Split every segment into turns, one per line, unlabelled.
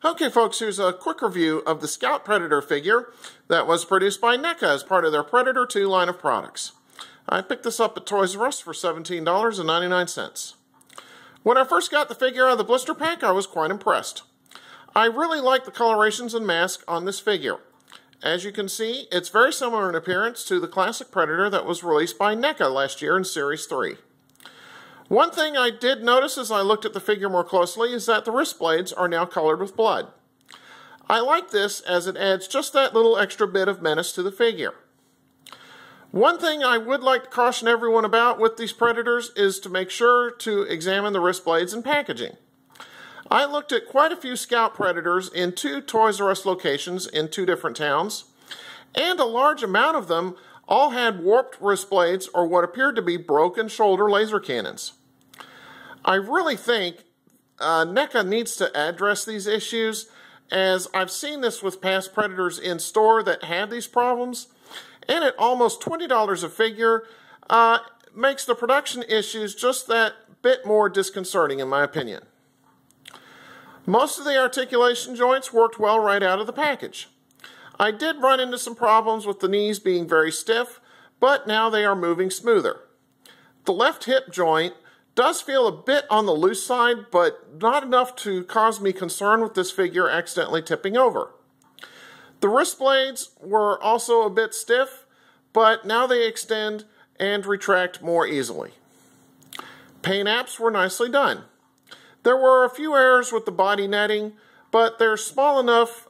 Okay folks, here's a quick review of the Scout Predator figure that was produced by NECA as part of their Predator 2 line of products. I picked this up at Toys R Us for $17.99. When I first got the figure out of the blister pack, I was quite impressed. I really like the colorations and mask on this figure. As you can see, it's very similar in appearance to the classic Predator that was released by NECA last year in Series 3. One thing I did notice as I looked at the figure more closely is that the wrist blades are now colored with blood. I like this as it adds just that little extra bit of menace to the figure. One thing I would like to caution everyone about with these Predators is to make sure to examine the wrist blades and packaging. I looked at quite a few Scout Predators in 2 Toys R Us locations in 2 different towns, and a large amount of them all had warped wrist blades or what appeared to be broken shoulder laser cannons. I really think NECA needs to address these issues, as I've seen this with past Predators in store that had these problems, and at almost $20 a figure, makes the production issues just that bit more disconcerting in my opinion. Most of the articulation joints worked well right out of the package. I did run into some problems with the knees being very stiff, but now they are moving smoother. The left hip joint does feel a bit on the loose side, but not enough to cause me concern with this figure accidentally tipping over. The wrist blades were also a bit stiff, but now they extend and retract more easily. Paint apps were nicely done. There were a few errors with the body netting, but they're small enough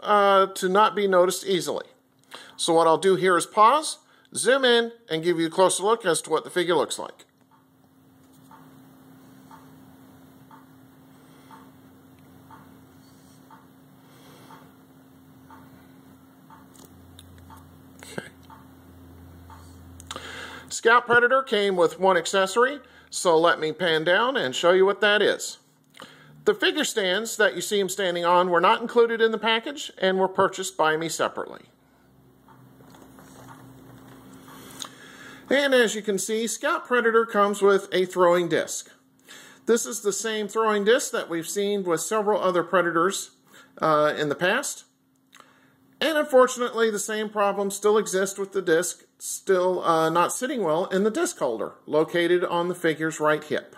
to not be noticed easily. So what I'll do here is pause, zoom in, and give you a closer look as to what the figure looks like. Okay. Scout Predator came with one accessory, so let me pan down and show you what that is. The figure stands that you see him standing on were not included in the package and were purchased by me separately. And as you can see, Scout Predator comes with a throwing disc. This is the same throwing disc that we've seen with several other Predators in the past. And unfortunately, the same problem still exists with the disc still not sitting well in the disc holder, located on the figure's right hip.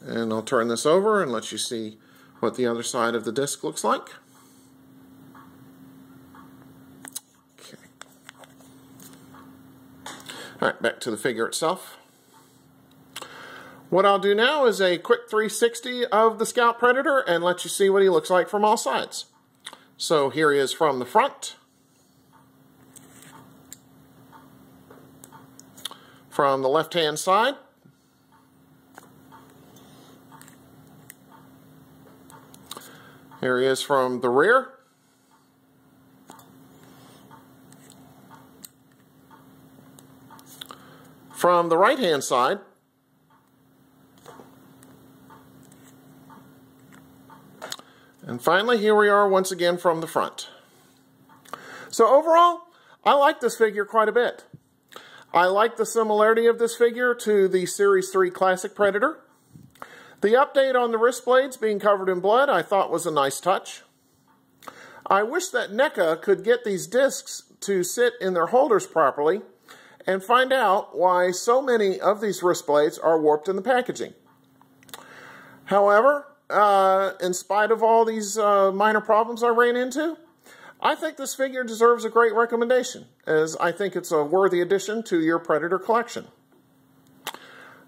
And I'll turn this over and let you see what the other side of the disc looks like. Okay. Alright, back to the figure itself. What I'll do now is a quick 360 of the Scout Predator and let you see what he looks like from all sides. So here he is from the front. From the left-hand side. Here he is from the rear. From the right-hand side. And finally, here we are once again from the front. So overall, I like this figure quite a bit. I like the similarity of this figure to the Series 3 Classic Predator. The update on the wrist blades being covered in blood I thought was a nice touch. I wish that NECA could get these discs to sit in their holders properly and find out why so many of these wrist blades are warped in the packaging. However, in spite of all these minor problems I ran into, I think this figure deserves a great recommendation, as I think it's a worthy addition to your Predator collection.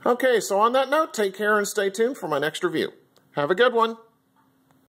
Okay, so on that note, take care and stay tuned for my next review. Have a good one.